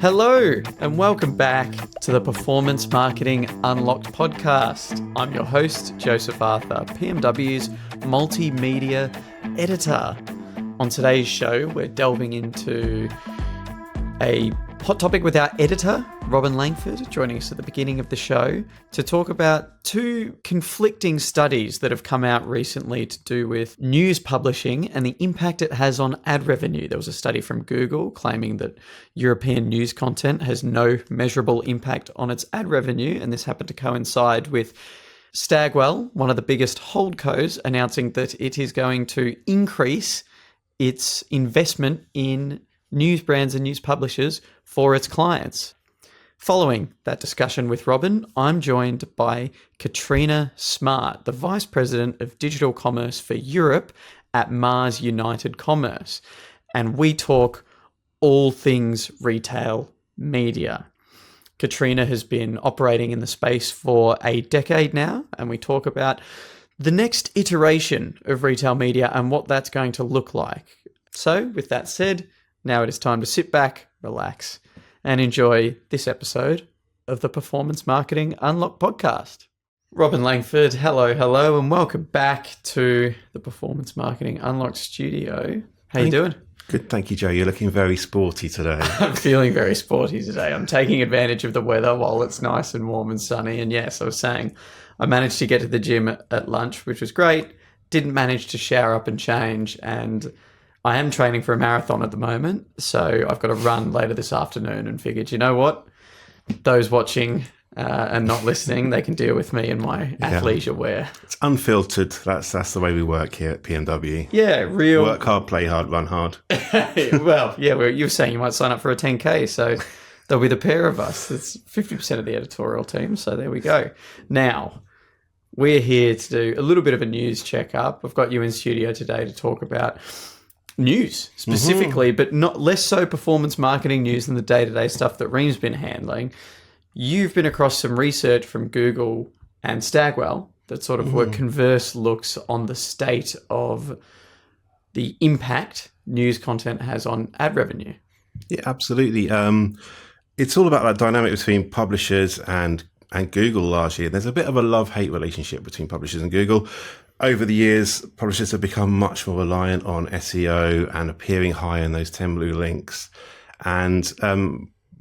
Hello, and welcome back to the Performance Marketing Unlocked podcast. I'm your host, Joseph Arthur, PMW's multimedia editor. On today's show, we're delving into a hot topic with our editor, Robin Langford, joining us at the beginning of the show to talk about two conflicting studies that have come out recently to do with news publishing and the impact it has on ad revenue. There was a study from Google claiming that European news content has no measurable impact on its ad revenue, and this happened to coincide with Stagwell, one of the biggest holdcos, announcing that it is going to increase its investment in news brands and news publishers for its clients. Following that discussion with Robin, I'm joined by Katrina Smart, the Vice President of Digital Commerce for Europe at Mars United Commerce. And we talk all things retail media. Katrina has been operating in the space for a decade now, and we talk about the next iteration of retail media and what that's going to look like. So, with that said, now it is time to sit back, relax, and enjoy this episode of the Performance Marketing Unlocked podcast. Robin Langford, hello, and welcome back to the Performance Marketing Unlocked studio. How you doing? Good, thank you, Joe. You're looking very sporty today. I'm feeling very sporty today. I'm taking advantage of the weather while it's nice and warm and sunny. And yes, I was saying I managed to get to the gym at lunch, which was great. Didn't manage to shower up and change, and I am training for a marathon at the moment, so I've got to run later this afternoon and figured, you know what? Those watching and not listening, they can deal with me in my athleisure wear. It's unfiltered. That's the way we work here at PMW. Yeah, real. Work hard, play hard, run hard. Well, yeah, you were saying you might sign up for a 10K, so there'll be the pair of us. That's 50% of the editorial team, so there we go. Now, we're here to do a little bit of a news checkup. We've got you in studio today to talk about news specifically, but not less so performance marketing news than the day-to-day stuff that Reem's been handling. You've been across some research from Google and Stagwell that sort of were converse looks on the state of the impact news content has on ad revenue. Yeah, absolutely. It's all about that dynamic between publishers and Google largely. There's a bit of a love-hate relationship between publishers and Google. Over the years, publishers have become much more reliant on SEO and appearing high in those 10 blue links. And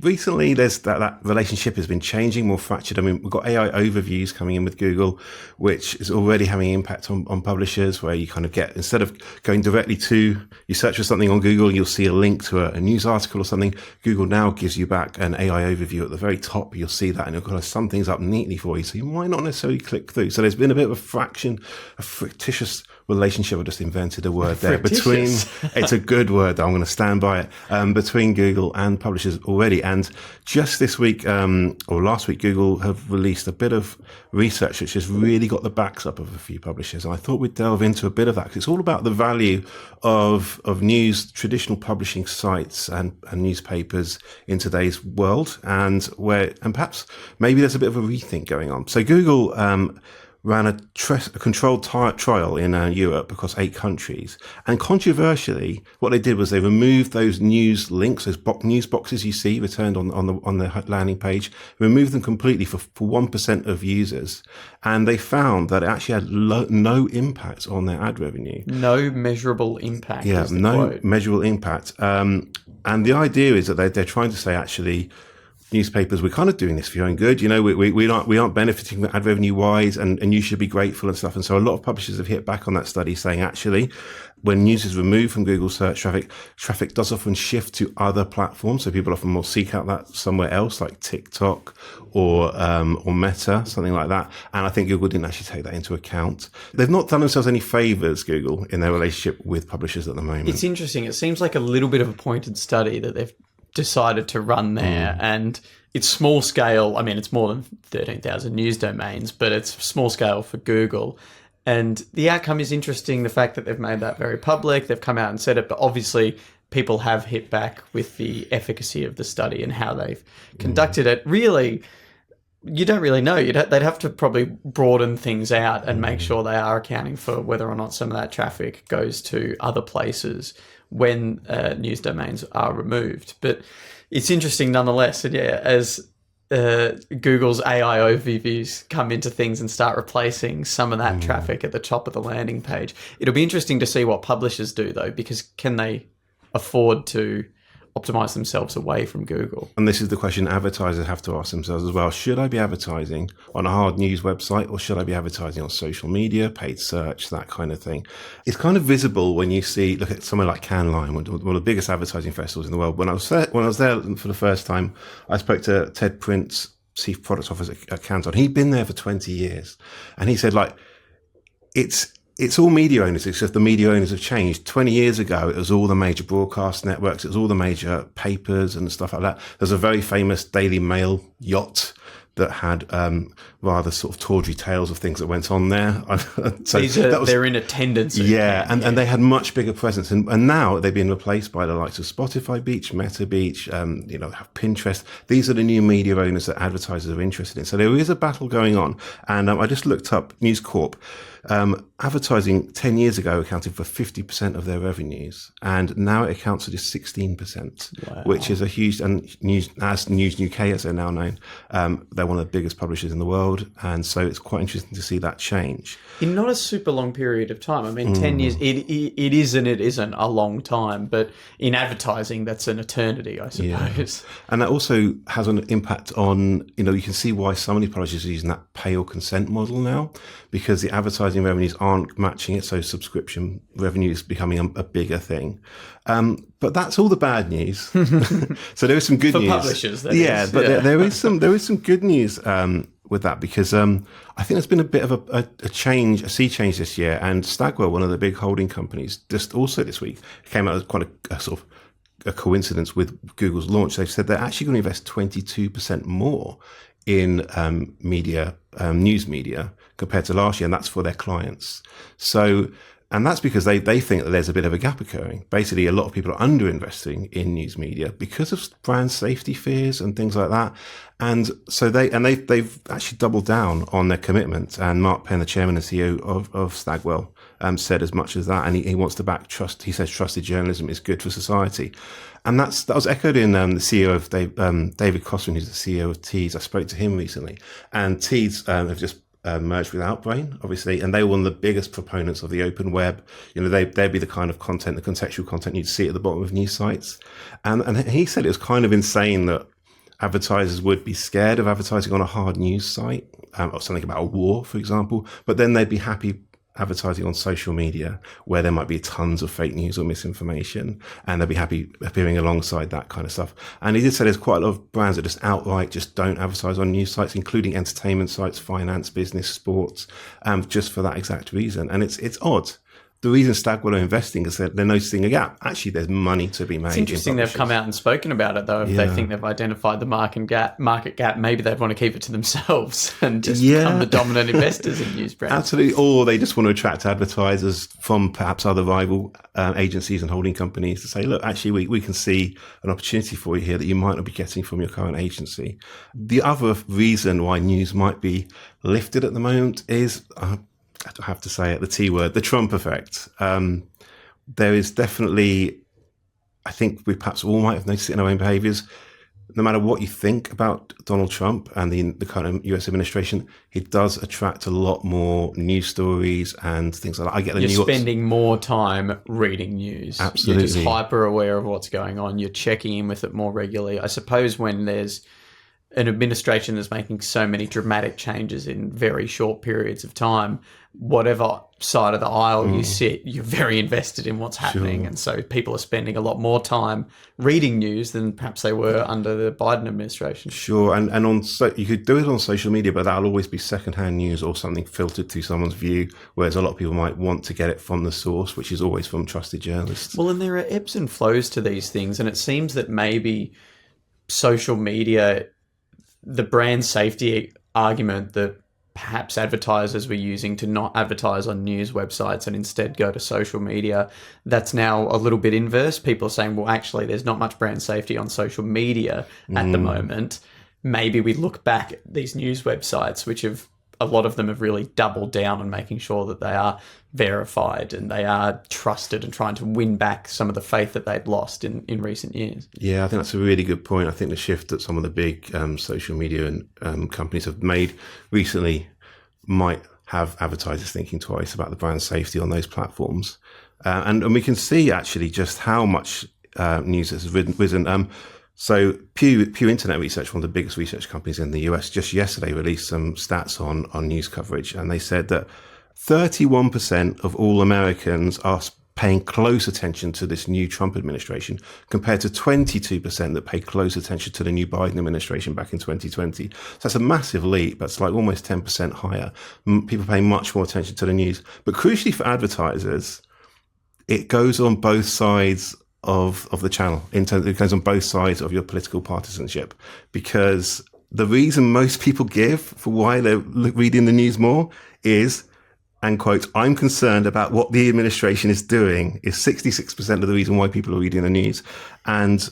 recently, there's that relationship has been changing, more fractured. I mean, we've got AI overviews coming in with Google, which is already having an impact on publishers, where you kind of get, instead of going directly to, you search for something on Google, you'll see a link to a news article or something. Google now gives you back an AI overview at the very top. You'll see that, and it'll kind of sum things up neatly for you. So you might not necessarily click through. So there's been a bit of a fictitious relationship. I just invented a word there between, it's a good word though, I'm going to stand by it, between Google and publishers already. And just this week, or last week, Google have released a bit of research which has really got the backs up of a few publishers. And I thought we'd delve into a bit of that, because it's all about the value of news, traditional publishing sites and newspapers in today's world, and perhaps maybe there's a bit of a rethink going on. So Google ran a controlled trial in Europe across 8 countries. And controversially, what they did was they removed those news links, those news boxes you see returned on the landing page, removed them completely for 1% of users. And they found that it actually had no impact on their ad revenue. No measurable impact. Yeah, no measurable impact. And the idea is that they're trying to say, actually, newspapers, we're kind of doing this for your own good. You know, we aren't benefiting ad revenue wise, and you should be grateful and stuff. And so a lot of publishers have hit back on that study, saying actually, when news is removed from Google search traffic does often shift to other platforms. So people often will seek out that somewhere else, like TikTok or Meta, something like that. And I think Google didn't actually take that into account. They've not done themselves any favors, Google, in their relationship with publishers at the moment. It's interesting. It seems like a little bit of a pointed study that they've decided to run there, and it's small scale. I mean, it's more than 13,000 news domains, but it's small scale for Google. And the outcome is interesting. The fact that they've made that very public, they've come out and said it, but obviously people have hit back with the efficacy of the study and how they've conducted it. Really, You don't really know. They'd have to probably broaden things out and make sure they are accounting for whether or not some of that traffic goes to other places when news domains are removed. But it's interesting nonetheless. And yeah, as Google's AI overviews come into things and start replacing some of that traffic at the top of the landing page, it'll be interesting to see what publishers do, though, because can they afford to optimize themselves away from Google? And this is the question advertisers have to ask themselves as well. Should I be advertising on a hard news website, or should I be advertising on social media, paid search, that kind of thing? It's kind of visible when you look at somewhere like Cannes Lion, one of the biggest advertising festivals in the world. When I was there for the first time, I spoke to Ted Prince, Chief Product Officer at Cannes. He'd been there for 20 years. And he said, it's all media owners. It's just the media owners have changed. 20 years ago, it was all the major broadcast networks. It was all the major papers and stuff like that. There's a very famous Daily Mail yacht that had rather sort of tawdry tales of things that went on there. So they're in attendance. And they had much bigger presence. And now they've been replaced by the likes of Spotify Beach, Meta Beach, have Pinterest. These are the new media owners that advertisers are interested in. So there is a battle going on. And I just looked up News Corp. Advertising 10 years ago accounted for 50% of their revenues, and now it accounts for just 16%, which is a huge, and News UK, as they're now known, they're one of the biggest publishers in the world, and so it's quite interesting to see that change. In not a super long period of time. I mean, 10 years, it is and it isn't a long time, but in advertising, that's an eternity, I suppose. Yeah. And that also has an impact on, you can see why so many publishers are using that pay or consent model now, because the advertising revenues aren't matching it, so subscription revenue is becoming a bigger thing. But that's all the bad news. So there is some good news for publishers. There is some good news with that, because I think there's been a bit of a sea change this year. And Stagwell, one of the big holding companies, just also this week came out as quite a sort of a coincidence with Google's launch. They've said they're actually going to invest 22% more in news media compared to last year, and that's for their clients. So, and that's because they think that there's a bit of a gap occurring. Basically, a lot of people are underinvesting in news media because of brand safety fears and things like that. And so they've actually doubled down on their commitment. And Mark Penn, the chairman and CEO of Stagwell, said as much as that. And he wants to back trust. He says trusted journalism is good for society. And that was echoed in the CEO of David Cosman, who's the CEO of Teads. I spoke to him recently, and Teads have just merged with Outbrain, obviously, and they were one of the biggest proponents of the open web. They'd be the kind of content, the contextual content you'd see at the bottom of news sites. And he said it was kind of insane that advertisers would be scared of advertising on a hard news site, or something about a war, for example, but then they'd be happy advertising on social media where there might be tons of fake news or misinformation, and they'll be happy appearing alongside that kind of stuff. And he did say there's quite a lot of brands that just outright just don't advertise on news sites, including entertainment sites, finance, business, sports, just for that exact reason. And it's odd. The reason Stagwell are investing is that they're noticing a gap. Actually, there's money to be made. It's interesting they've come out and spoken about it, though. If they think they've identified the market gap, maybe they'd want to keep it to themselves and just become the dominant investors in news brands. Absolutely. Or they just want to attract advertisers from perhaps other rival agencies and holding companies to say, look, actually, we can see an opportunity for you here that you might not be getting from your current agency. The other reason why news might be lifted at the moment is... I have to say it, the T word, the Trump effect. There is definitely, I think we perhaps all might have noticed it in our own behaviours. No matter what you think about Donald Trump and the current US administration, he does attract a lot more news stories and things like that. I get the You're spending more time reading news. Absolutely. You're just hyper aware of what's going on. You're checking in with it more regularly. I suppose when there's an administration that's making so many dramatic changes in very short periods of time, whatever side of the aisle you sit, you're very invested in what's happening. Sure. And so people are spending a lot more time reading news than perhaps they were under the Biden administration. Sure. And you could do it on social media, but that'll always be secondhand news or something filtered to someone's view, whereas a lot of people might want to get it from the source, which is always from trusted journalists. Well, and there are ebbs and flows to these things. And it seems that maybe social media, the brand safety argument that perhaps advertisers were using to not advertise on news websites and instead go to social media, that's now a little bit inverse. People are saying, well, actually, there's not much brand safety on social media at the moment. maybe we look back at these news websites, which a lot of them have really doubled down on making sure that they are verified and they are trusted and trying to win back some of the faith that they'd lost in recent years. Yeah, I think that's a really good point. I think the shift that some of the big social media and companies have made recently might have advertisers thinking twice about the brand safety on those platforms. And we can see actually just how much news has risen. So Pew Internet Research, one of the biggest research companies in the US, just yesterday released some stats on news coverage. And they said that 31% of all Americans are paying close attention to this new Trump administration compared to 22% that paid close attention to the new Biden administration back in 2020. So that's a massive leap. That's like almost 10% higher. People pay much more attention to the news. But crucially for advertisers, it goes on both sides of the channel. It goes on both sides of your political partisanship, because the reason most people give for why they're reading the news more is, and quote, "I'm concerned about what the administration is doing," is 66% of the reason why people are reading the news. And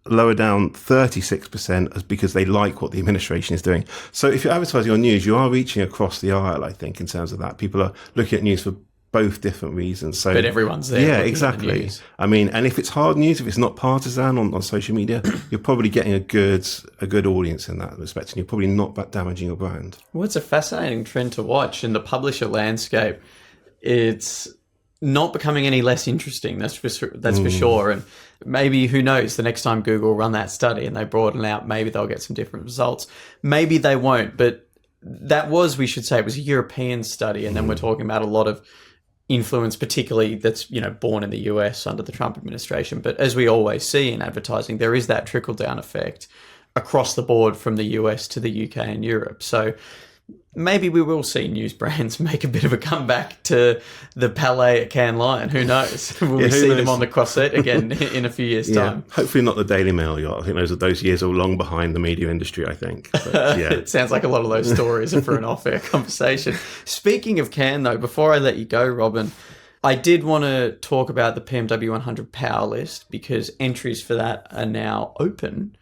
lower down, 36% is because they like what the administration is doing. So if you're advertising on news, you are reaching across the aisle, I think, in terms of that. People are looking at news for both different reasons. So, but everyone's there. Yeah, exactly. I mean, and if it's hard news, if it's not partisan on social media, you're probably getting a good audience in that respect, and you're probably not damaging your brand. Well, it's a fascinating trend to watch in the publisher landscape. It's not becoming any less interesting. That's for sure. And maybe, who knows, the next time Google run that study and they broaden out, maybe they'll get some different results. Maybe they won't. But that was, we should say, it was a European study, and then we're talking about a lot of influence, particularly that's, born in the US under the Trump administration. But as we always see in advertising, there is that trickle-down effect across the board from the US to the UK and Europe. So maybe we will see news brands make a bit of a comeback to the Palais at Cannes Lion. Who knows? Will we see them on the Croisette again in a few years' time? Hopefully not the Daily Mail yacht. I think those years are long behind the media industry, I think. But, yeah. It sounds like a lot of those stories are for an off-air conversation. Speaking of Cannes, though, before I let you go, Robin, I did want to talk about the PMW 100 Powerlist, because entries for that are now open.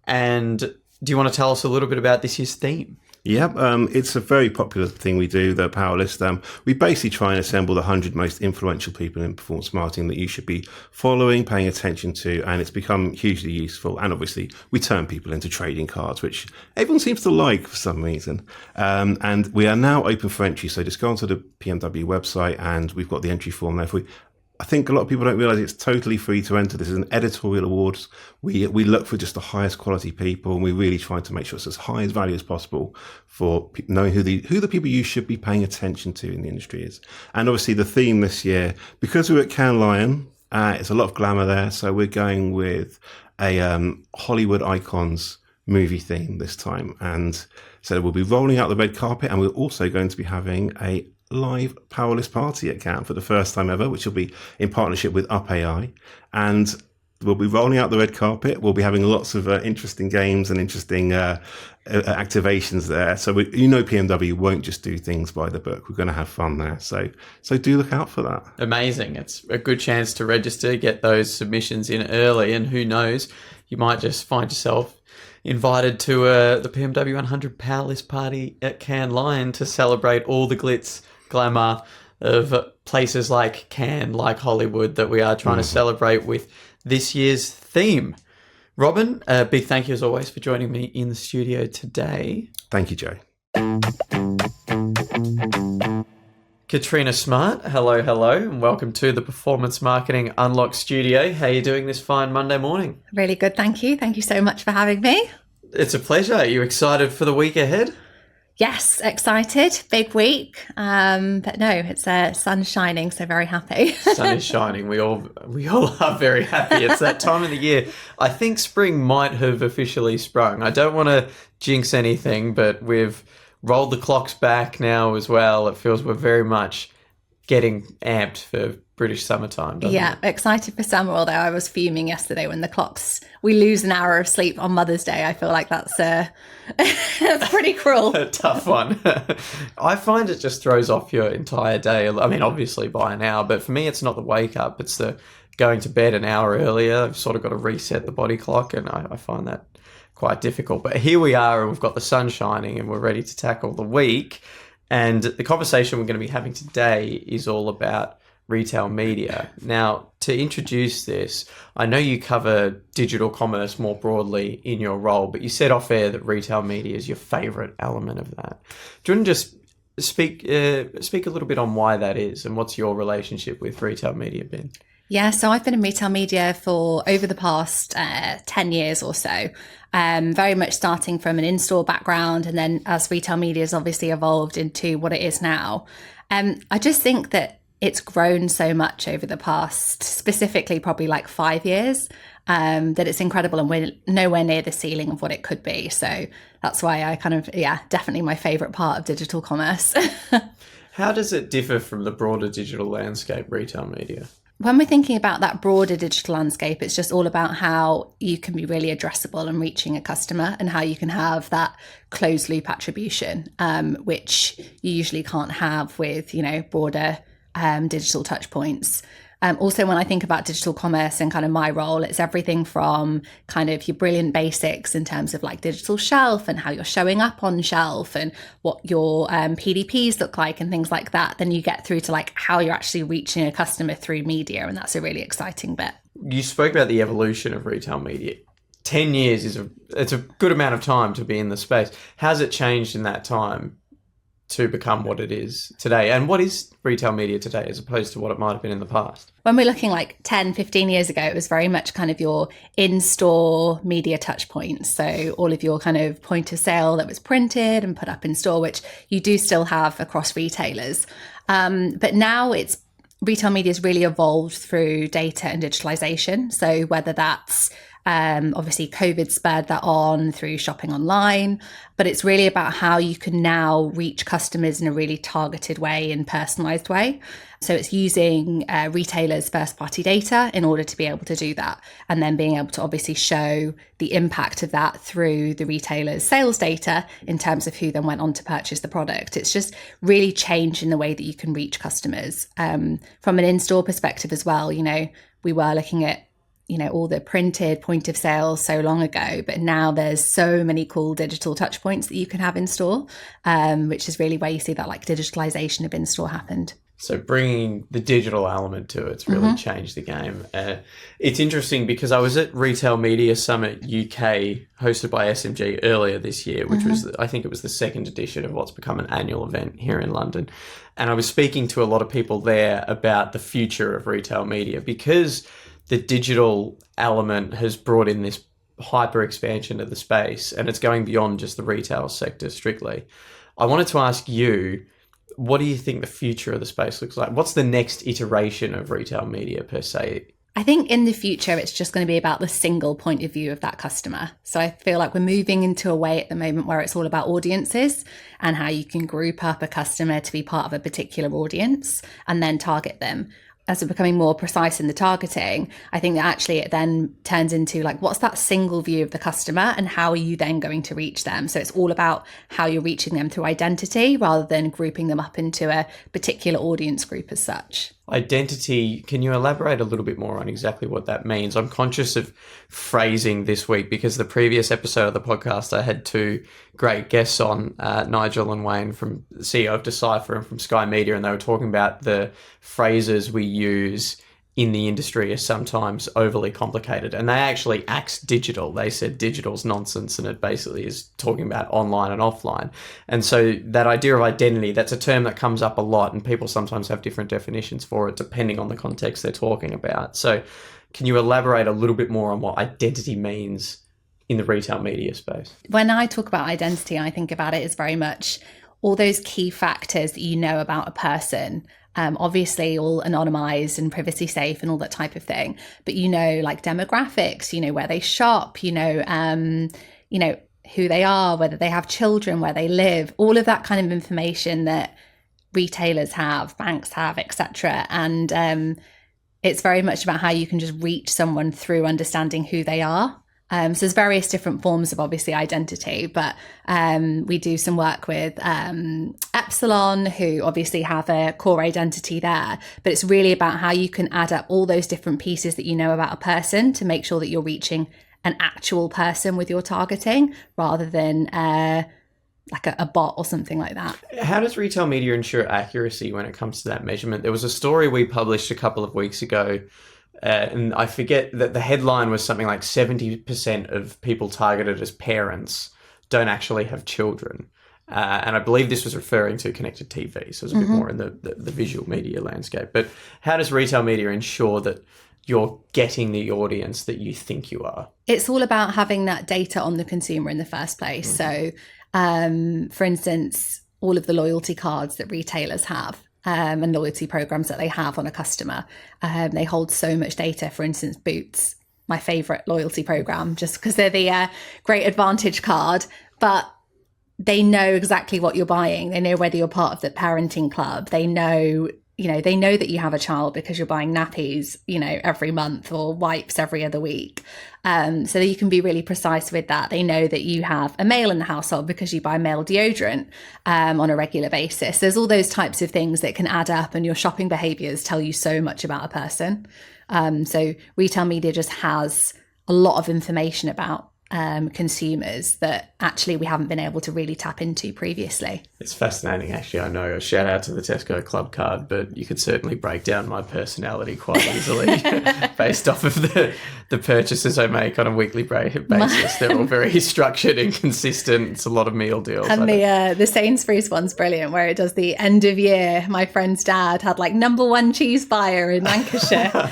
And do you want to tell us a little bit about this year's theme? Yeah, it's a very popular thing we do, the Powerlist. We basically try and assemble the 100 most influential people in performance marketing that you should be following, paying attention to, and it's become hugely useful. And obviously, we turn people into trading cards, which everyone seems to like for some reason. And we are now open for entry, so just go onto the PMW website, and we've got the entry form there for you. I think a lot of people don't realize it's totally free to enter. This is an editorial awards. We look for just the highest quality people, and we really try to make sure it's as high as value as possible for knowing who the people you should be paying attention to in the industry is. And obviously the theme this year, because we're at Cannes Lion, it's a lot of glamour there. So we're going with a Hollywood icons movie theme this time. And so we'll be rolling out the red carpet, and we're also going to be having a live Powerlist party at Cannes for the first time ever, which will be in partnership with Up AI, and we'll be rolling out the red carpet. We'll be having lots of interesting games and interesting activations there. So PMW won't just do things by the book. We're going to have fun there. So do look out for that. Amazing. It's a good chance to register, get those submissions in early, and who knows, you might just find yourself invited to the PMW 100 Powerlist party at Cannes Lion to celebrate all the glitz, glamour of places like Cannes, like Hollywood, that we are trying to celebrate with this year's theme. Robin, a big thank you as always for joining me in the studio today. Thank you, Joe. Katrina Smart, hello, and welcome to the Performance Marketing Unlocked studio. How are you doing this fine Monday morning? Really good, thank you. Thank you so much for having me. It's a pleasure. Are you excited for the week ahead? Yes, excited. Big week. But no, it's sun's shining, so very happy. Sun is shining. We all are very happy. It's that time of the year. I think spring might have officially sprung. I don't want to jinx anything, but we've rolled the clocks back now as well. It feels we're very much getting amped for British summertime, doesn't it? Excited for summer, although I was fuming yesterday when we lose an hour of sleep on Mother's Day. I feel like that's that's pretty cruel. A tough one. I find it just throws off your entire day. I mean, obviously by an hour, but for me, it's not the wake up. It's the going to bed an hour earlier. I've sort of got to reset the body clock, and I find that quite difficult. But here we are, and we've got the sun shining, and we're ready to tackle the week. And the conversation we're going to be having today is all about retail media. Now, to introduce this, I know you cover digital commerce more broadly in your role, but you said off air that retail media is your favourite element of that. Do you want to just speak a little bit on why that is, and what's your relationship with retail media been? Yeah, so I've been in retail media for over the past 10 years or so, very much starting from an in-store background, and then as retail media has obviously evolved into what it is now. I just think that it's grown so much over the past, specifically probably like 5 years, that it's incredible, and we're nowhere near the ceiling of what it could be. So that's why I definitely my favorite part of digital commerce. How does it differ from the broader digital landscape, retail media? When we're thinking about that broader digital landscape, it's just all about how you can be really addressable and reaching a customer, and how you can have that closed loop attribution, which you usually can't have with, broader digital touch points. Also, when I think about digital commerce and kind of my role, it's everything from kind of your brilliant basics in terms of like digital shelf and how you're showing up on shelf and what your PDPs look like and things like that. Then you get through to like how you're actually reaching a customer through media. And that's a really exciting bit. You spoke about the evolution of retail media. 10 years it's a good amount of time to be in the space. How's it changed in that time to become what it is today? And what is retail media today as opposed to what it might have been in the past? When we're looking like 10, 15 years ago, it was very much kind of your in-store media touch points. So all of your kind of point of sale that was printed and put up in store, which you do still have across retailers. But now retail media has really evolved through data and digitalization. So whether that's obviously, COVID spurred that on through shopping online, but it's really about how you can now reach customers in a really targeted way and personalized way. So it's using retailers' first-party data in order to be able to do that, and then being able to obviously show the impact of that through the retailer's sales data in terms of who then went on to purchase the product. It's just really changing the way that you can reach customers. From an in-store perspective as well, we were looking at all the printed point of sale so long ago, but now there's so many cool digital touch points that you can have in store, which is really where you see that like digitalization of in-store happened. So bringing the digital element to it's really changed the game. It's interesting because I was at Retail Media Summit UK hosted by SMG earlier this year, which was, I think it was the second edition of what's become an annual event here in London. And I was speaking to a lot of people there about the future of retail media, because the digital element has brought in this hyper expansion of the space, and it's going beyond just the retail sector strictly. I wanted to ask you, what do you think the future of the space looks like? What's the next iteration of retail media per se? I think in the future, it's just going to be about the single point of view of that customer. So I feel like we're moving into a way at the moment where it's all about audiences and how you can group up a customer to be part of a particular audience and then target them. As we're becoming more precise in the targeting, I think that actually it then turns into like, what's that single view of the customer and how are you then going to reach them? So it's all about how you're reaching them through identity rather than grouping them up into a particular audience group as such. Identity, can you elaborate a little bit more on exactly what that means? I'm conscious of phrasing this week because the previous episode of the podcast, I had two great guests on, Nigel and Wayne from the CEO of Decipher and from Sky Media, and they were talking about the phrases we use in the industry are sometimes overly complicated, and they actually axed digital. They said digital's nonsense, and it basically is talking about online and offline. And so that idea of identity, that's a term that comes up a lot, and people sometimes have different definitions for it depending on the context they're talking about. So can you elaborate a little bit more on what identity means in the retail media space? When I talk about identity, I think about it as very much all those key factors that you know about a person. Obviously all anonymized and privacy safe and all that type of thing, but like demographics, where they shop, who they are, whether they have children, where they live, all of that kind of information that retailers have, banks have, etc. And it's very much about how you can just reach someone through understanding who they are. So there's various different forms of obviously identity, but we do some work with Epsilon, who obviously have a core identity there, but it's really about how you can add up all those different pieces that you know about a person to make sure that you're reaching an actual person with your targeting rather than like a bot or something like that. How does retail media ensure accuracy when it comes to that measurement? There was a story we published a couple of weeks ago, and I forget that the headline was something like 70% of people targeted as parents don't actually have children. And I believe this was referring to connected TV, so it's a bit more in the visual media landscape. But how does retail media ensure that you're getting the audience that you think you are? It's all about having that data on the consumer in the first place. So, for instance, all of the loyalty cards that retailers have and loyalty programs that they have on a customer, they hold so much data. For instance, Boots, my favorite loyalty program, just because they're the great advantage card, but they know exactly what you're buying. They know whether you're part of the parenting club. They know that you have a child because you're buying nappies, every month or wipes every other week. So that you can be really precise with that. They know that you have a male in the household because you buy male deodorant on a regular basis. There's all those types of things that can add up, and your shopping behaviors tell you so much about a person. So retail media just has a lot of information about consumers that actually we haven't been able to really tap into previously. It's fascinating, actually. I know, a shout out to the Tesco Club card, but you could certainly break down my personality quite easily based off of the purchases I make on a weekly basis. They're all very structured and consistent. It's a lot of meal deals. And the Sainsbury's one's brilliant, where it does the end of year. My friend's dad had like #1 cheese buyer in Lancashire.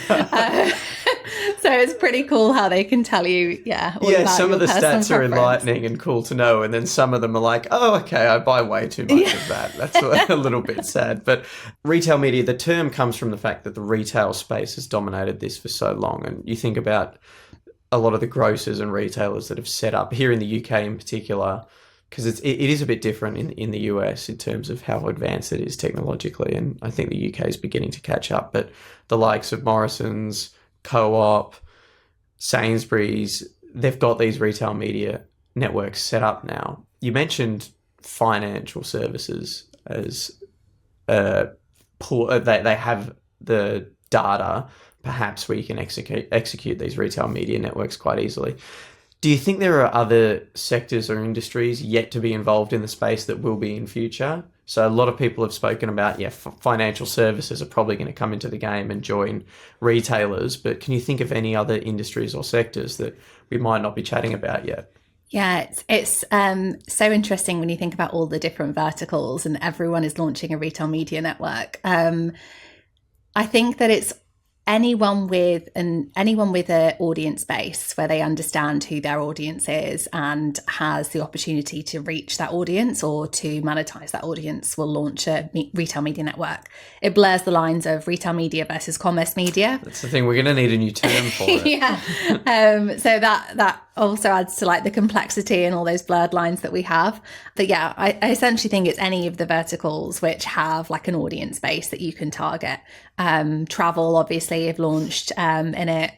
So it's pretty cool how they can tell you, all about some of the stats are preference. enlightening and cool to know, and then some of them are like, oh, okay, I buy way too much of that. That's a little bit sad. But retail media, the term comes from the fact that the retail space has dominated this for so long. And you think about a lot of the grocers and retailers that have set up here in the UK in particular, because it is a bit different in the US in terms of how advanced it is technologically. And I think the UK is beginning to catch up. But the likes of Morrison's, Co-op, Sainsbury's, they've got these retail media networks set up now. You mentioned financial services as they have the data, perhaps, where you can execute these retail media networks quite easily. Do you think there are other sectors or industries yet to be involved in the space that will be in future? So a lot of people have spoken about, financial services are probably going to come into the game and join retailers. But can you think of any other industries or sectors that we might not be chatting about yet? Yeah, it's so interesting when you think about all the different verticals and everyone is launching a retail media network. I think that it's anyone with an audience base where they understand who their audience is and has the opportunity to reach that audience or to monetize that audience will launch a retail media network. It blurs the lines of retail media versus commerce media. That's the thing. We're going to need a new term for it. So that also adds to like the complexity and all those blurred lines that we have. But I essentially think it's any of the verticals which have like an audience base that you can target. Travel obviously have launched in it.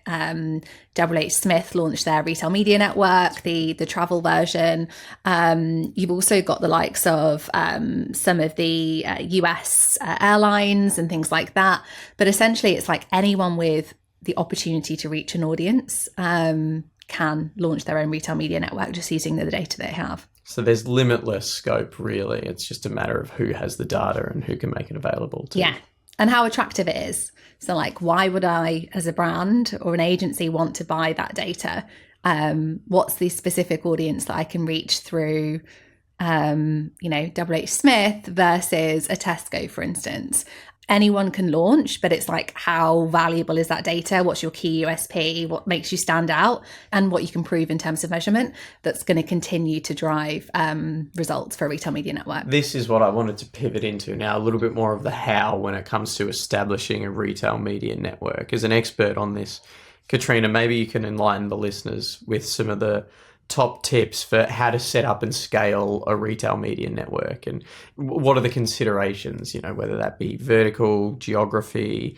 WH Smith launched their retail media network, the travel version. You've also got the likes of some of the US airlines and things like that. But essentially it's like anyone with the opportunity to reach an audience can launch their own retail media network just using the data they have. So there's limitless scope, really. It's just a matter of who has the data and who can make it available to. Yeah. And how attractive it is. So like, why would I, as a brand or an agency, want to buy that data? What's the specific audience that I can reach through, WH Smith versus a Tesco, for instance? Anyone can launch, but it's like, how valuable is that data? What's your key USP? What makes you stand out? And what you can prove in terms of measurement that's going to continue to drive results for a retail media network. This is what I wanted to pivot into now, a little bit more of the how when it comes to establishing a retail media network. As an expert on this, Katrina, maybe you can enlighten the listeners with some of the top tips for how to set up and scale a retail media network, and what are the considerations, whether that be vertical, geography,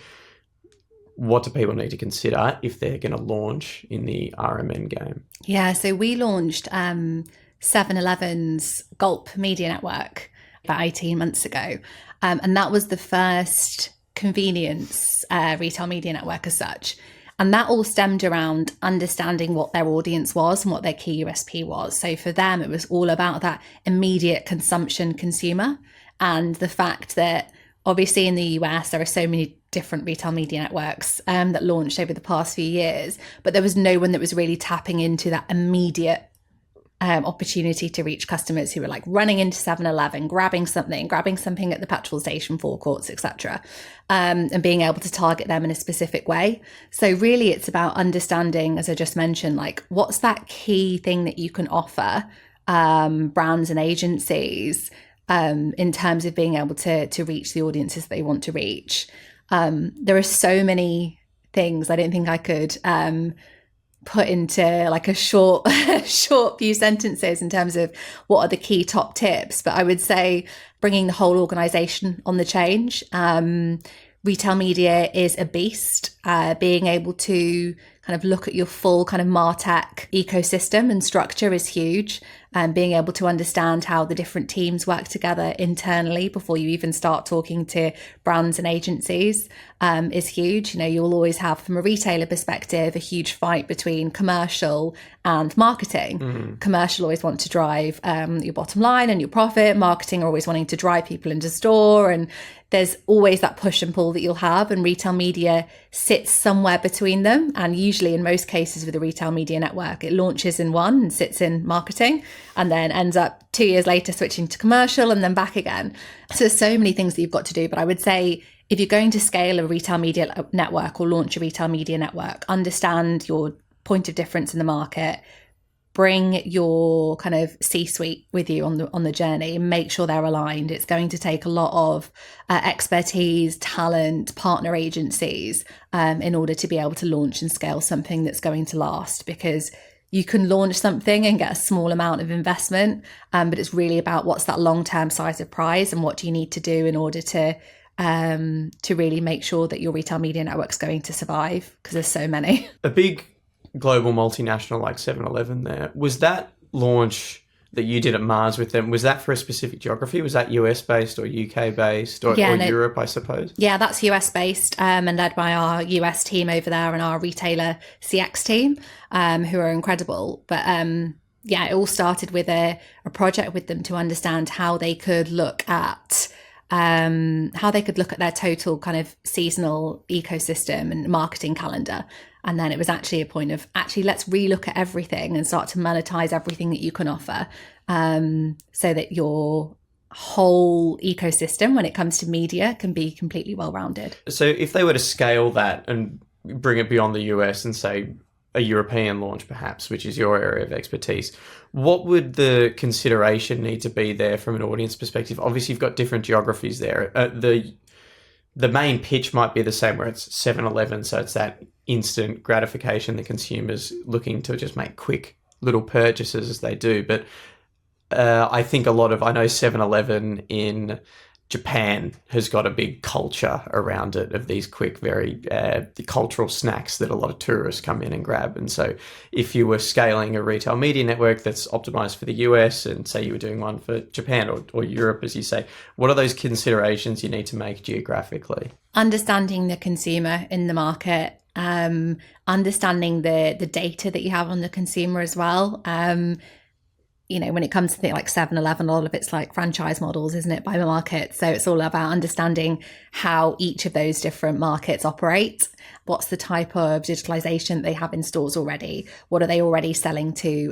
what do people need to consider if they're going to launch in the RMN game? Yeah, so we launched 7-Eleven's Gulp Media Network about 18 months ago, and that was the first convenience retail media network as such. And that all stemmed around understanding what their audience was and what their key USP was. So for them, it was all about that immediate consumption consumer, and the fact that obviously in the US, there are so many different retail media networks that launched over the past few years, but there was no one that was really tapping into that immediate opportunity to reach customers who were like running into 7-Eleven, grabbing something at the petrol station forecourts, etc., and being able to target them in a specific way. So really it's about understanding, as I just mentioned, like what's that key thing that you can offer brands and agencies in terms of being able to reach the audiences they want to reach. There are so many things I don't think I could put into like a short few sentences in terms of what are the key top tips. But I would say bringing the whole organization on the change. Retail media is a beast. Being able to kind of look at your full kind of MarTech ecosystem and structure is huge. And being able to understand how the different teams work together internally before you even start talking to brands and agencies is huge. You know, you'll always have, from a retailer perspective, a huge fight between commercial and marketing. Commercial always want to drive your bottom line and your profit. Marketing are always wanting to drive people into store, and there's always that push and pull that you'll have, and retail media sits somewhere between them. And usually in most cases with a retail media network, it launches in one and sits in marketing, and then ends up 2 years later switching to commercial and then back again. So there's so many things that you've got to do. But I would say if you're going to scale a retail media network or launch a retail media network, understand your point of difference in the market, bring your kind of C-suite with you on the journey, and make sure they're aligned. It's going to take a lot of expertise, talent, partner agencies in order to be able to launch and scale something that's going to last, because you can launch something and get a small amount of investment, but it's really about what's that long-term size of prize and what do you need to do in order to really make sure that your retail media network's going to survive, because there's so many. A big global multinational like 7-Eleven there, was that launch that you did at Mars with them, was that for a specific geography? Was that US based or UK based or Europe, I suppose? Yeah, that's US based and led by our US team over there and our retailer CX team, who are incredible. But it all started with a project with them to understand how they could look at their total kind of seasonal ecosystem and marketing calendar. And then it was actually a point of let's relook at everything and start to monetize everything that you can offer, so that your whole ecosystem when it comes to media can be completely well-rounded. So if they were to scale that and bring it beyond the US and say a European launch perhaps, which is your area of expertise, what would the consideration need to be there from an audience perspective? Obviously, you've got different geographies there. The main pitch might be the same, where it's 7-Eleven, so it's that instant gratification, the consumer's looking to just make quick little purchases as they do. But I think I know 7-Eleven in Japan has got a big culture around it of these quick, very cultural snacks that a lot of tourists come in and grab. And so if you were scaling a retail media network that's optimized for the US and say you were doing one for Japan or Europe, as you say, what are those considerations you need to make geographically? Understanding the consumer in the market, understanding the data that you have on the consumer as well. When it comes to things like 7-Eleven, a lot of it's like franchise models, isn't it, by the market? So it's all about understanding how each of those different markets operate. What's the type of digitalization they have in stores already? What are they already selling to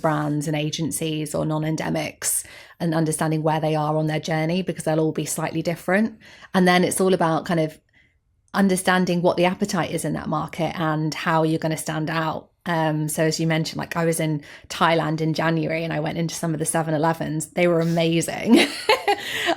brands and agencies or non-endemics? And understanding where they are on their journey, because they'll all be slightly different. And then it's all about kind of understanding what the appetite is in that market and how you're going to stand out. So as you mentioned, like I was in Thailand in January and I went into some of the 7-Elevens. They were amazing.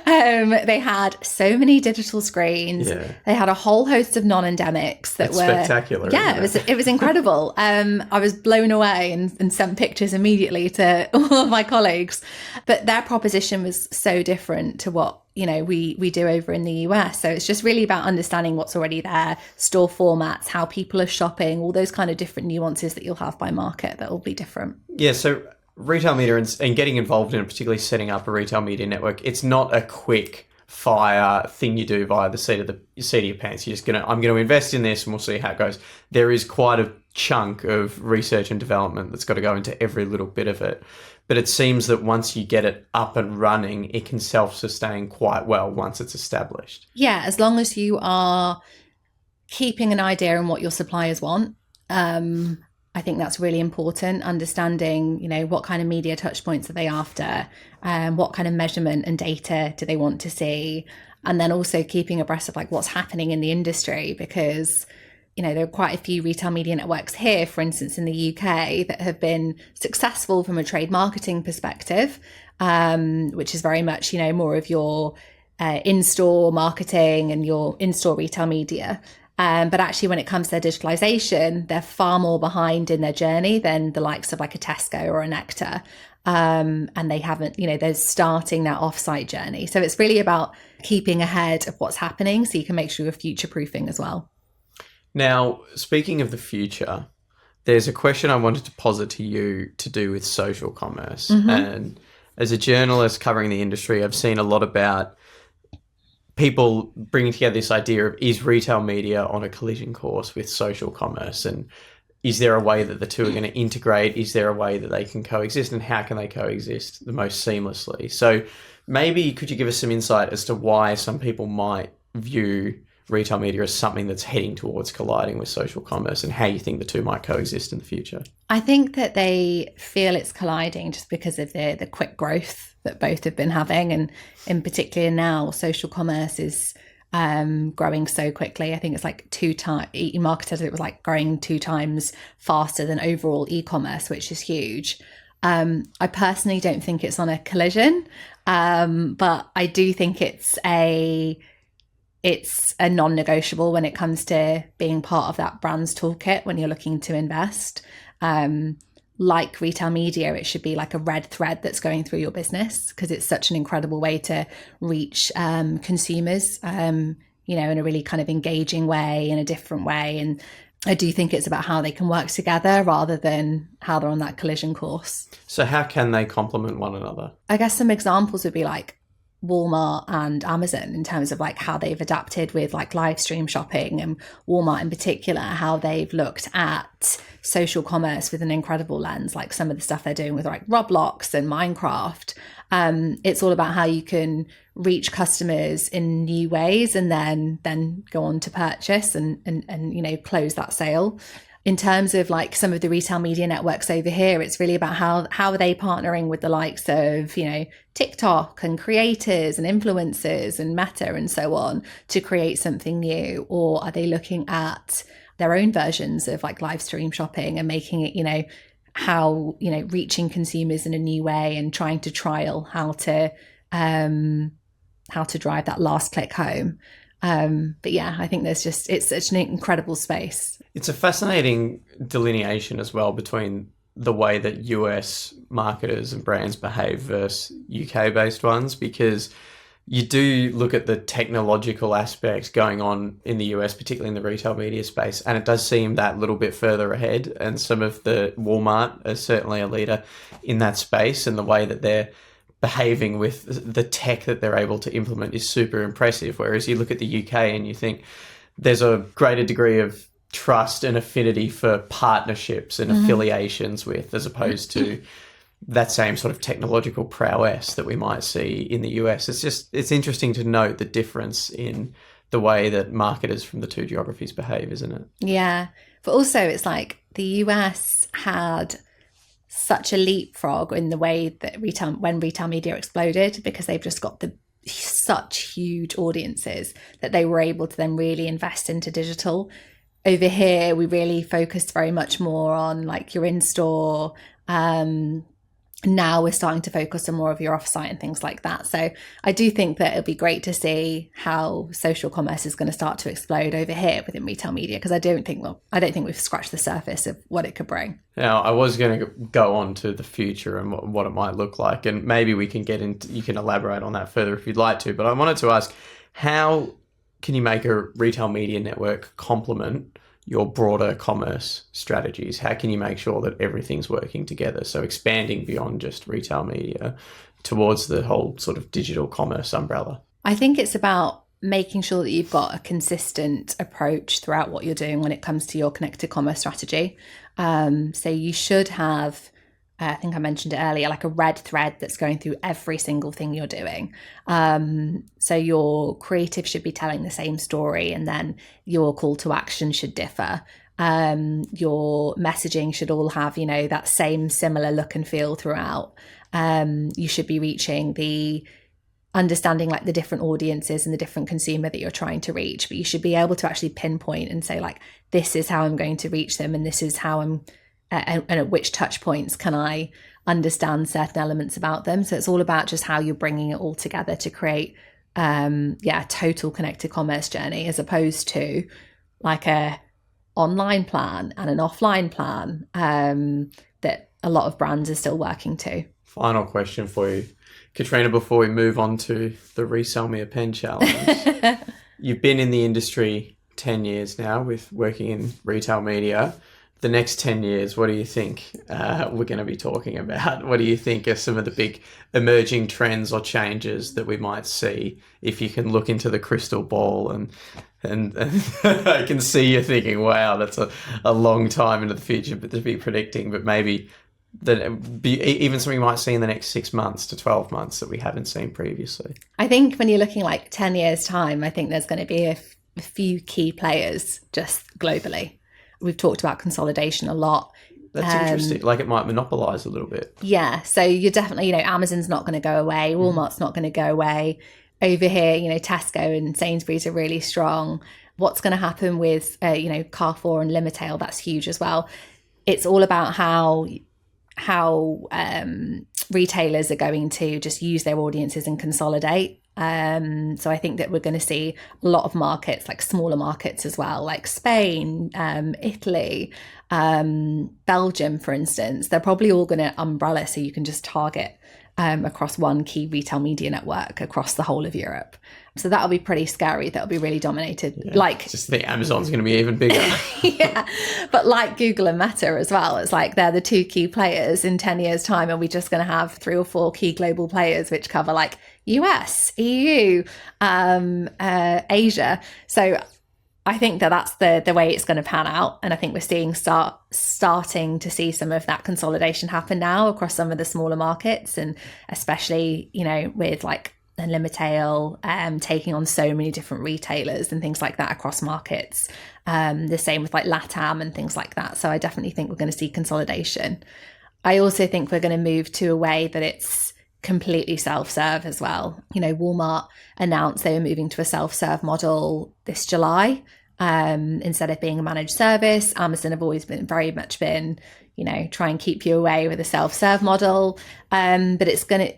They had so many digital screens. Yeah. They had a whole host of non-endemics that were spectacular. Yeah, it was incredible. I was blown away and sent pictures immediately to all of my colleagues. But their proposition was so different to what we do over in the US. So it's just really about understanding what's already there, store formats, how people are shopping, all those kind of different nuances that you'll have by market that will be different. Yeah, so retail media and getting involved in it, particularly setting up a retail media network, it's not a quick fire thing you do via the seat of your pants. I'm going to invest in this and we'll see how it goes. There is quite a chunk of research and development that's got to go into every little bit of it. But it seems that once you get it up and running, it can self-sustain quite well once it's established. Yeah, as long as you are keeping an idea on what your suppliers want. I think that's really important, understanding, what kind of media touch points are they after, what kind of measurement and data do they want to see, and then also keeping abreast of like what's happening in the industry, because there are quite a few retail media networks here, for instance, in the UK that have been successful from a trade marketing perspective, which is very much, more of your in-store marketing and your in-store retail media. But actually, when it comes to their digitalization, they're far more behind in their journey than the likes of like a Tesco or a Nectar. And they haven't, they're starting that offsite journey. So it's really about keeping ahead of what's happening so you can make sure you're future-proofing as well. Now, speaking of the future, there's a question I wanted to posit to you to do with social commerce. Mm-hmm. And as a journalist covering the industry, I've seen a lot about people bringing together this idea of, is retail media on a collision course with social commerce? And is there a way that the two are going to integrate? Is there a way that they can coexist? And how can they coexist the most seamlessly? So maybe could you give us some insight as to why some people might view retail media as something that's heading towards colliding with social commerce, and how you think the two might coexist in the future? I think that they feel it's colliding just because of the quick growth that both have been having, and in particular now social commerce is growing so quickly. I think it's like 2 times, eMarketer said it was like growing 2 times faster than overall e-commerce, which is huge. I personally don't think it's on a collision, but I do think it's a non-negotiable when it comes to being part of that brand's toolkit when you're looking to invest. Like retail media, it should be like a red thread that's going through your business, because it's such an incredible way to reach consumers, in a really kind of engaging way, in a different way. And I do think it's about how they can work together rather than how they're on that collision course. So how can they complement one another? I guess some examples would be like Walmart and Amazon in terms of like how they've adapted with like live stream shopping, and Walmart in particular, how they've looked at social commerce with an incredible lens, like some of the stuff they're doing with like Roblox and Minecraft. It's all about how you can reach customers in new ways and then go on to purchase and close that sale. In terms of like some of the retail media networks over here, it's really about how are they partnering with the likes of, TikTok and creators and influencers and Meta and so on to create something new? Or are they looking at their own versions of like live stream shopping and making it, reaching consumers in a new way and trying to trial how to drive that last click home. But yeah, I think it's such an incredible space. It's a fascinating delineation as well between the way that US marketers and brands behave versus UK-based ones, because you do look at the technological aspects going on in the US, particularly in the retail media space, and it does seem that little bit further ahead. And some of the Walmart is certainly a leader in that space, and the way that they're behaving with the tech that they're able to implement is super impressive. Whereas you look at the UK and you think there's a greater degree of trust and affinity for partnerships and affiliations with, as opposed to that same sort of technological prowess that we might see in the US. It's interesting to note the difference in the way that marketers from the two geographies behave, isn't it? Yeah. But also it's like the US had such a leapfrog in the way that when retail media exploded, because they've just got such huge audiences that they were able to then really invest into digital. Over here, we really focused very much more on like your in-store. Now we're starting to focus on more of your offsite and things like that. So I do think that it'll be great to see how social commerce is going to start to explode over here within retail media, because I don't think we've scratched the surface of what it could bring. Now, I was going to go on to the future and what it might look like, and maybe we can you can elaborate on that further if you'd like to, but I wanted to ask, how can you make a retail media network complement your broader commerce strategies? How can you make sure that everything's working together? So expanding beyond just retail media towards the whole sort of digital commerce umbrella. I think it's about making sure that you've got a consistent approach throughout what you're doing when it comes to your connected commerce strategy. So you should have, I think I mentioned it earlier, like a red thread that's going through every single thing you're doing. So your creative should be telling the same story, and then your call to action should differ. Your messaging should all have, that same similar look and feel throughout. You should be reaching understanding like the different audiences and the different consumer that you're trying to reach, but you should be able to actually pinpoint and say like, this is how I'm going to reach them, and this is how I'm and at which touch points can I understand certain elements about them. So it's all about just how you're bringing it all together to create a total connected commerce journey, as opposed to like a online plan and an offline plan that a lot of brands are still working to. Final question for you, Katrina, before we move on to the Resell Me a Pen challenge. You've been in the industry 10 years now with working in retail media. The next 10 years, what do you think we're going to be talking about? What do you think are some of the big emerging trends or changes that we might see if you can look into the crystal ball? And I can see you thinking, wow, that's a long time into the future to be predicting, but maybe even something we might see in the next 6 months to 12 months that we haven't seen previously. I think when you're looking like 10 years time, I think there's going to be a few key players just globally. We've talked about consolidation a lot. That's interesting. Like it might monopolize a little bit. Yeah. So you're definitely, Amazon's not going to go away. Walmart's not going to go away. Over here, Tesco and Sainsbury's are really strong. What's going to happen with, Carrefour and Limitail? That's huge as well. It's all about how retailers are going to just use their audiences and consolidate. So I think that we're going to see a lot of markets, like smaller markets as well, like Spain, Italy, Belgium, for instance. They're probably all going to umbrella, so you can just target across one key retail media network across the whole of Europe. So that'll be pretty scary. That'll be really dominated. Yeah, like, just think Amazon's going to be even bigger. Yeah, but like Google and Meta as well. It's like they're the two key players. In 10 years' time, are we just going to have 3 or 4 key global players which cover like US, EU, Asia? So I think that's the way it's going to pan out. And I think we're starting to see some of that consolidation happen now across some of the smaller markets, and especially, with like and Limitail taking on so many different retailers and things like that across markets. The same with like LATAM and things like that. So I definitely think we're going to see consolidation. I also think we're going to move to a way that it's completely self-serve as well. Walmart announced they were moving to a self-serve model this July instead of being a managed service. Amazon have always very much been, try and keep you away with a self-serve model. But it's going to,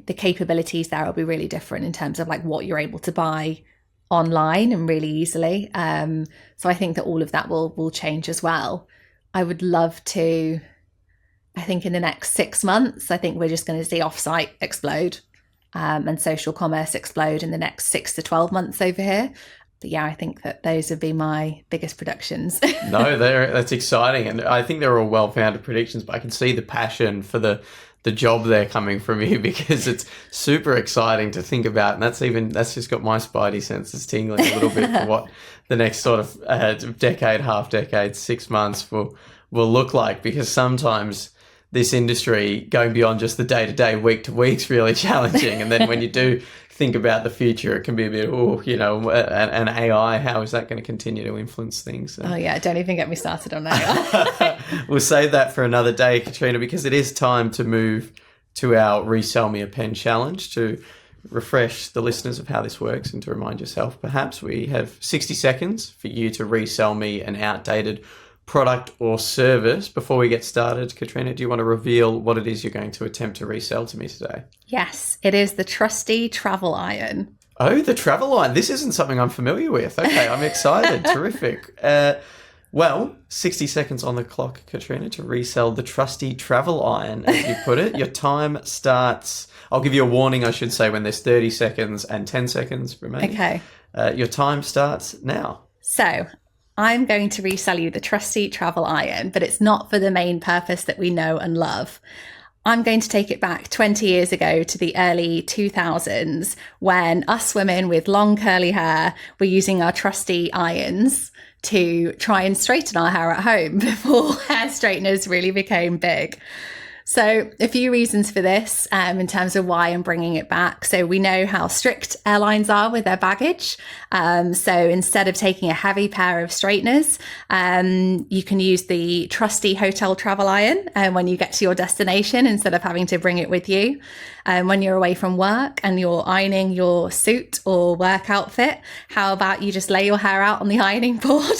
the capabilities there will be really different in terms of like what you're able to buy online and really easily. So I think that all of that will change as well. I would love to, I think in the next 6 months, I think we're just going to see offsite explode and social commerce explode in the next 6 to 12 months over here. But yeah, I think that those would be my biggest predictions. No, that's exciting. And I think they're all well-founded predictions, but I can see the passion for the job there coming from you, because it's super exciting to think about. And that's just got my spidey senses tingling a little bit for what the next sort of decade, half decade, 6 months will look like, because sometimes this industry going beyond just the day-to-day, week-to-week is really challenging. And then when you do think about the future, it can be a bit, and AI, how is that going to continue to influence things? Oh yeah, don't even get me started on AI. We'll save that for another day, Katrina, because it is time to move to our Resell Me a Pen challenge. To refresh the listeners of how this works and to remind yourself, perhaps, we have 60 seconds for you to resell me an outdated product or service. Before we get started, Katrina, do you want to reveal what it is you're going to attempt to resell to me today? Yes, it is the trusty travel iron. Oh, the travel iron. This isn't something I'm familiar with. Okay, I'm excited. Terrific. Well, 60 seconds on the clock, Katrina, to resell the trusty travel iron, as you put it. Your time starts. I'll give you a warning, I should say, when there's 30 seconds and 10 seconds remaining. Okay. Your time starts now. So I'm going to resell you the trusty travel iron, but it's not for the main purpose that we know and love. I'm going to take it back 20 years ago to the early 2000s when us women with long curly hair were using our trusty irons to try and straighten our hair at home before hair straighteners really became big. So a few reasons for this in terms of why I'm bringing it back. So we know how strict airlines are with their baggage. So instead of taking a heavy pair of straighteners, you can use the trusty hotel travel iron when you get to your destination instead of having to bring it with you. When you're away from work and you're ironing your suit or work outfit, how about you just lay your hair out on the ironing board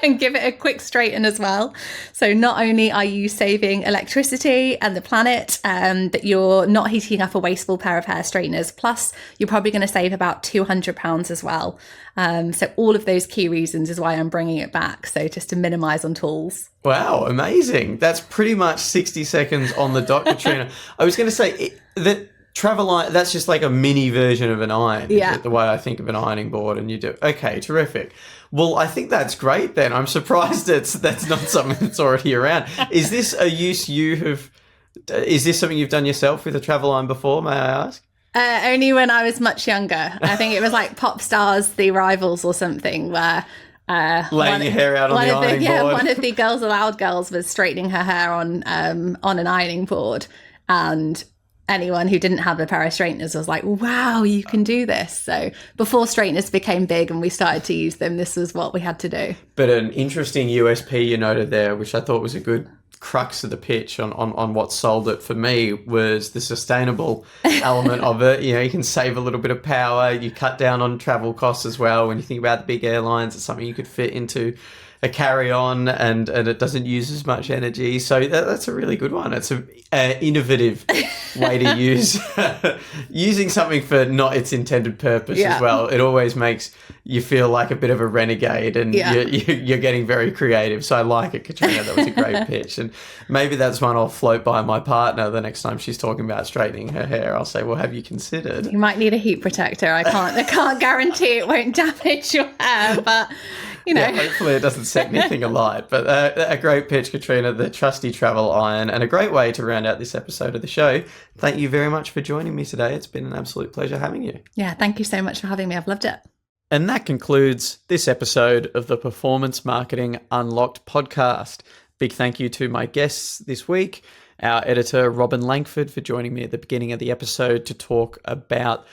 and give it a quick straighten as well. So not only are you saving electricity and the planet, but you're not heating up a wasteful pair of hair straighteners. Plus, you're probably going to save about £200 as well. So all of those key reasons is why I'm bringing it back. So just to minimise on tools. Wow, amazing. That's pretty much 60 seconds on the dot, Katrina. I was going to say that travel iron, that's just like a mini version of an iron. Yeah. The way I think of an ironing board, and you do. Okay, terrific. Well, I think that's great then. I'm surprised that's not something that's already around. Is this a use is this something you've done yourself with a travel iron before, may I ask? Only when I was much younger. I think it was like Pop Stars, The Rivals or something where... laying your hair out on the ironing board. Yeah, one of the Girls Aloud girls was straightening her hair on an ironing board, and anyone who didn't have a pair of straighteners was like, wow, you can do this. So before straighteners became big and we started to use them, this was what we had to do. But an interesting USP you noted there, which I thought was a good crux of the pitch on what sold it for me, was the sustainable element of it. You know, you can save a little bit of power, you cut down on travel costs as well. When you think about the big airlines, it's something you could fit into a carry-on, and it doesn't use as much energy. So that's a really good one. It's an innovative way to use using something for not its intended purpose as well. It always makes you feel like a bit of a renegade, and you're getting very creative. So I like it, Katrina. That was a great pitch. And maybe that's one I'll float by my partner the next time she's talking about straightening her hair. I'll say, well, have you considered? You might need a heat protector. I can't guarantee it won't damage your hair, but... You know. Yeah, hopefully it doesn't set anything alight. But a great pitch, Katrina, the trusty travel iron, and a great way to round out this episode of the show. Thank you very much for joining me today. It's been an absolute pleasure having you. Yeah, thank you so much for having me. I've loved it. And that concludes this episode of the Performance Marketing Unlocked podcast. Big thank you to my guests this week, our editor, Robin Langford, for joining me at the beginning of the episode to talk about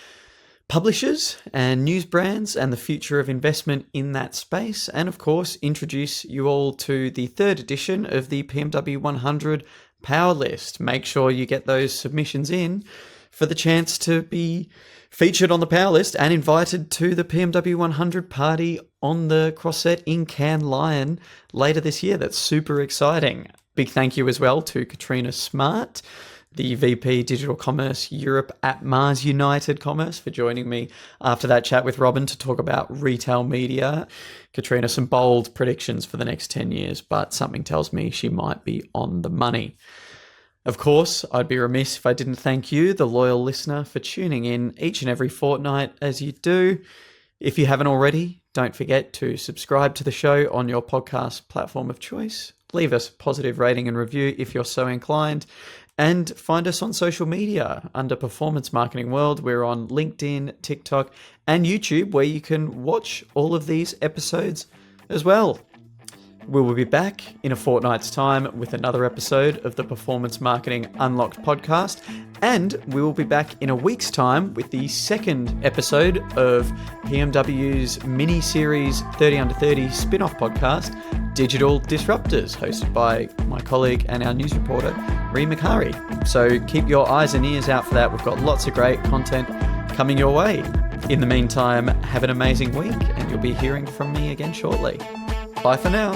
publishers and news brands and the future of investment in that space. And of course, introduce you all to the third edition of the PMW 100 Powerlist. Make sure you get those submissions in for the chance to be featured on the Powerlist and invited to the PMW 100 party on the Crossset in Cannes Lion later this year. That's super exciting. Big thank you as well to Katrina Smart, the VP Digital Commerce Europe at Mars United Commerce, for joining me after that chat with Robin to talk about retail media. Katrina, some bold predictions for the next 10 years, but something tells me she might be on the money. Of course, I'd be remiss if I didn't thank you, the loyal listener, for tuning in each and every fortnight as you do. If you haven't already, don't forget to subscribe to the show on your podcast platform of choice. Leave us a positive rating and review if you're so inclined. And find us on social media under Performance Marketing World. We're on LinkedIn, TikTok, and YouTube, where you can watch all of these episodes as well. We will be back in a fortnight's time with another episode of the Performance Marketing Unlocked podcast. And we will be back in a week's time with the second episode of PMW's mini-series 30 Under 30 spin-off podcast, Digital Disruptors, hosted by my colleague and our news reporter, Ree McHarry. So keep your eyes and ears out for that. We've got lots of great content coming your way. In the meantime, have an amazing week, and you'll be hearing from me again shortly. Bye for now.